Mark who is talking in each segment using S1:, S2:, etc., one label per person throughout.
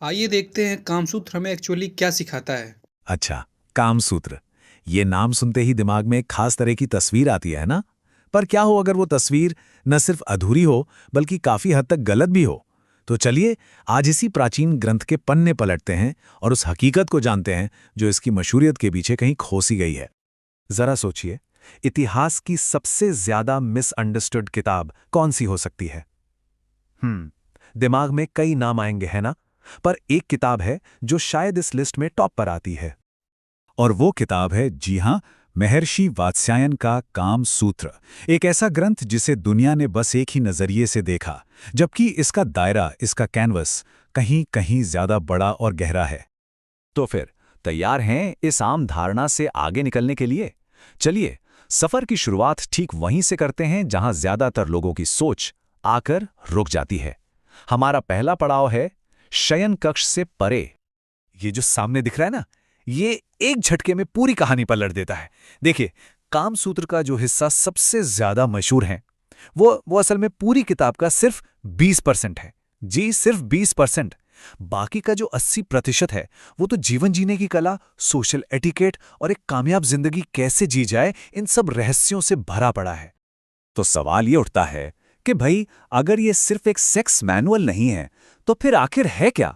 S1: आइए देखते हैं कामसूत्र हमें एक्चुअली क्या सिखाता है।
S2: अच्छा, कामसूत्र। ये नाम सुनते ही दिमाग में एक खास तरह की तस्वीर आती है ना? पर क्या हो अगर वो तस्वीर न सिर्फ अधूरी हो, बल्कि काफी हद तक गलत भी हो? तो चलिए, आज इसी प्राचीन ग्रंथ के पन्ने पलटते हैं और उस हकीकत को जानते हैं जो इसकी मशहूरियत के पीछे कहीं खोसी गई है। जरा सोचिए, इतिहास की सबसे ज्यादा मिसअंडरस्टूड किताब कौन सी हो सकती है? दिमाग में कई नाम आएंगे, है ना? पर एक किताब है जो शायद इस लिस्ट में टॉप पर आती है। और वो किताब है, जी हां, महर्षि वात्स्यायन का काम सूत्र। एक ऐसा ग्रंथ जिसे दुनिया ने बस एक ही नजरिए से देखा, जबकि इसका दायरा, इसका कैनवस कहीं कहीं ज्यादा बड़ा और गहरा है। तो फिर तैयार हैं इस आम धारणा से आगे निकलने के लिए? चलिए, सफर की शुरुआत ठीक वहीं से करते हैं जहां ज्यादातर लोगों की सोच आकर रुक जाती है। हमारा पहला पड़ाव है शयन कक्ष से परे। ये जो सामने दिख रहा है ना, ये एक झटके में पूरी कहानी पलट देता है। देखिए, कामसूत्र का जो हिस्सा सबसे ज्यादा मशहूर है, वो असल में पूरी किताब का सिर्फ 20% है। जी, सिर्फ 20%। बाकी का जो 80% है, वो तो जीवन जीने की कला, सोशल एटिकेट और एक कामयाब जिंदगी कैसे जी जाए, इन सब रहस्यों से भरा पड़ा है। तो सवाल ये उठता है कि भाई, अगर ये सिर्फ एक सेक्स मैनुअल नहीं है, तो फिर आखिर है क्या?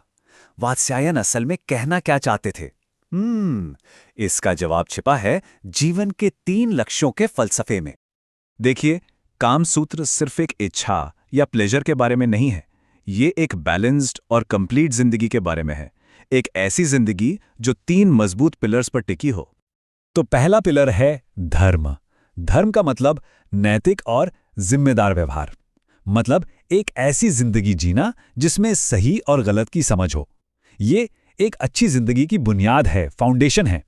S2: वात्स्यायन असल में कहना क्या चाहते थे? इसका जवाब छिपा है जीवन के 3 लक्ष्यों के फलसफे में। देखिए, कामसूत्र सिर्फ एक इच्छा या प्लेजर के बारे में नहीं है। ये एक बैलेंस्ड और कंप्लीट जिंदगी के बारे में है। एक ऐसी जिंदगी जो 3 मजबूत पिलर्स पर टिकी हो। तो पहला पिलर है धर्म। धर्म का मतलब नैतिक और जिम्मेदार व्यवहार। मतलब एक ऐसी जिंदगी जीना जिसमें सही और गलत की समझ हो। ये एक अच्छी जिंदगी की बुनियाद है, फाउंडेशन है।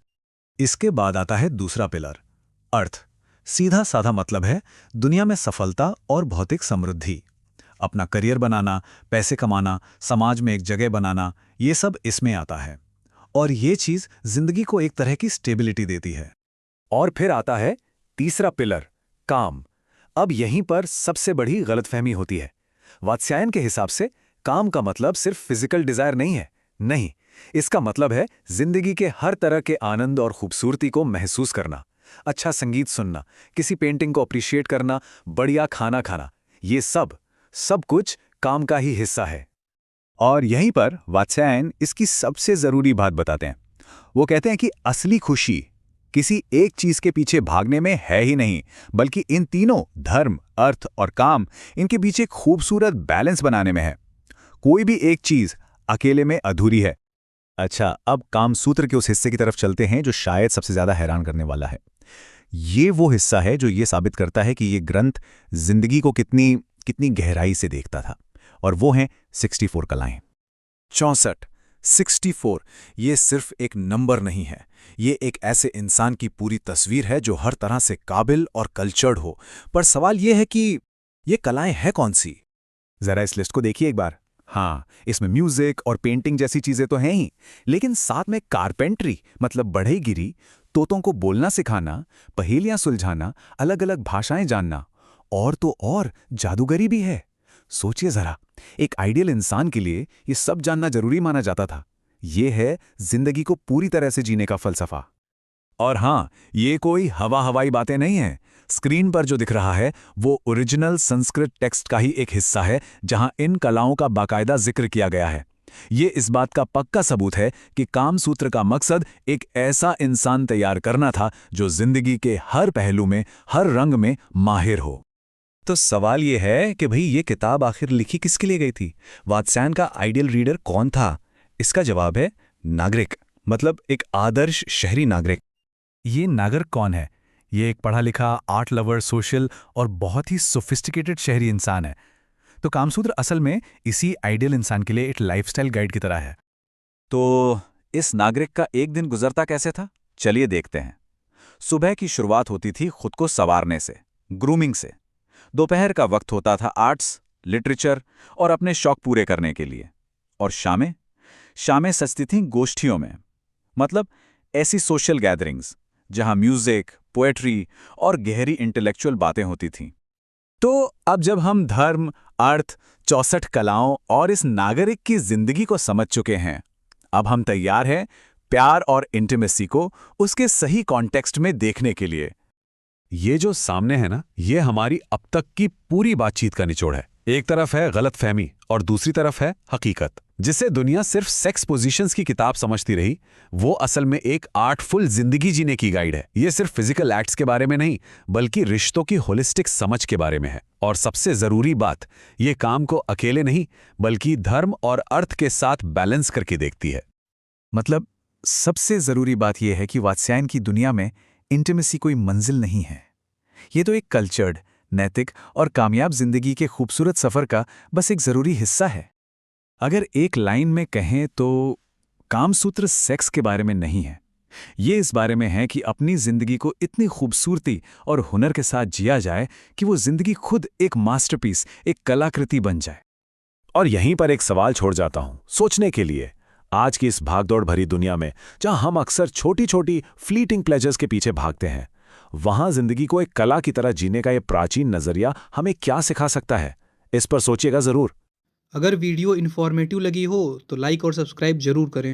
S2: इसके बाद आता है दूसरा पिलर, अर्थ। सीधा साधा मतलब है दुनिया में सफलता और भौतिक समृद्धि। अपना करियर बनाना, पैसे कमाना, समाज में एक जगह बनाना, ये सब इसमें आता है। और ये चीज जिंदगी को एक तरह की स्टेबिलिटी देती है। और फिर आता है तीसरा पिलर, काम। अब यहीं पर सबसे बड़ी गलतफहमी होती है। वात्स्यायन के हिसाब से काम का मतलब सिर्फ फिजिकल डिजायर नहीं है। नहीं, इसका मतलब है जिंदगी के हर तरह के आनंद और खूबसूरती को महसूस करना। अच्छा संगीत सुनना, किसी पेंटिंग को अप्रिशिएट करना, बढ़िया खाना खाना, ये सब सब कुछ काम का ही हिस्सा है। और यहीं पर वात्स्यायन इसकी सबसे जरूरी बात बताते हैं। वो कहते हैं कि असली खुशी किसी एक चीज के पीछे भागने में है ही नहीं, बल्कि इन तीनों, धर्म, अर्थ और काम, इनके पीछे खूबसूरत बैलेंस बनाने में है। कोई भी एक चीज अकेले में अधूरी है। अच्छा, अब कामसूत्र के उस हिस्से की तरफ चलते हैं जो शायद सबसे ज्यादा हैरान करने वाला है। ये वो हिस्सा है जो ये साबित करता है कि ये ग्रंथ जिंदगी को कितनी कितनी गहराई से देखता था। और वो हैं 64 कलाएं। 64, 64, ये सिर्फ एक नंबर नहीं है। ये एक ऐसे इंसान की पूरी तस्वीर है जो हर तरह से काबिल और कल्चर्ड हो। पर सवाल ये है कि ये कलाएं हैं कौन सी? जरा इस लिस्ट को देखिए एक बार। हाँ, इसमें म्यूजिक और पेंटिंग जैसी चीजें तो हैं ही, लेकिन साथ में कारपेंट्री मतलब बढ़ईगिरी, तोतों को बोलना सिखाना, पहेलियां सुलझाना, अलग अलग भाषाएं जानना, और तो और जादूगरी भी है। सोचिए जरा, एक आइडियल इंसान के लिए ये सब जानना जरूरी माना जाता था। ये है जिंदगी को पूरी तरह से जीने का फलसफा। और हाँ, ये कोई हवा हवाई बातें नहीं हैं। स्क्रीन पर जो दिख रहा है वो ओरिजिनल संस्कृत टेक्स्ट का ही एक हिस्सा है, जहां इन कलाओं का बाकायदा जिक्र किया गया है। ये इस बात का पक्का सबूत है कि कामसूत्र का मकसद एक ऐसा इंसान तैयार करना था जो जिंदगी के हर पहलू में, हर रंग में माहिर हो। तो सवाल ये है कि भाई, ये किताब आखिर लिखी किसके लिए गई थी? वात्स्यायन का आइडियल रीडर कौन था? इसका जवाब है नागरिक, मतलब एक आदर्श शहरी नागरिक। ये नागरिक कौन है? ये एक पढ़ा लिखा, आर्ट लवर, सोशल और बहुत ही सोफिस्टिकेटेड शहरी इंसान है। तो कामसूत्र असल में इसी आइडियल इंसान के लिए एक लाइफस्टाइल गाइड की तरह है। तो इस नागरिक का एक दिन गुजरता कैसे था? चलिए देखते हैं। सुबह की शुरुआत होती थी खुद को संवारने से, ग्रूमिंग से। दोपहर का वक्त होता था आर्ट्स, लिटरेचर और अपने शौक पूरे करने के लिए। और शामें शामें सजती थीं गोष्ठियों में, मतलब ऐसी सोशल गैदरिंग्स जहां म्यूजिक, पोएट्री और गहरी इंटेलेक्चुअल बातें होती थीं। तो अब जब हम धर्म, अर्थ, 64 कलाओं और इस नागरिक की जिंदगी को समझ चुके हैं, अब हम तैयार हैं प्यार और इंटीमेसी को उसके सही कॉन्टेक्स्ट में देखने के लिए। ये जो सामने है ना, ये हमारी अब तक की पूरी बातचीत का निचोड़ है। एक तरफ है गलतफहमी और दूसरी तरफ है हकीकत। जिसे दुनिया सिर्फ सेक्स पोजीशंस की किताब समझती रही, वो असल में एक आर्टफुल जिंदगी जीने की गाइड है। ये सिर्फ फिजिकल एक्ट्स के बारे में नहीं, बल्कि रिश्तों की होलिस्टिक समझ के बारे में है। और सबसे जरूरी बात, ये काम को अकेले नहीं, बल्कि धर्म और अर्थ के साथ बैलेंस करके देखती है।
S3: मतलब सबसे जरूरी बात यह है कि वात्स्यायन की दुनिया में इंटीमेसी कोई मंजिल नहीं है। ये तो एक कल्चर्ड, नैतिक और कामयाब जिंदगी के खूबसूरत सफर का बस एक जरूरी हिस्सा है। अगर एक लाइन में कहें तो कामसूत्र सेक्स के बारे में नहीं है। ये इस बारे में है कि अपनी जिंदगी को इतनी खूबसूरती और हुनर के साथ जिया जाए कि वो जिंदगी खुद एक मास्टरपीस, एक कलाकृति बन जाए।
S2: और यहीं पर एक सवाल छोड़ जाता हूं सोचने के लिए। आज की इस भागदौड़ भरी दुनिया में, जहां हम अक्सर छोटी छोटी फ्लीटिंग प्लेजर्स के पीछे भागते हैं, वहां जिंदगी को एक कला की तरह जीने का ये प्राचीन नजरिया हमें क्या सिखा सकता है? इस पर सोचिएगा जरूर।
S1: अगर वीडियो इन्फॉर्मेटिव लगी हो तो लाइक और सब्सक्राइब जरूर करें।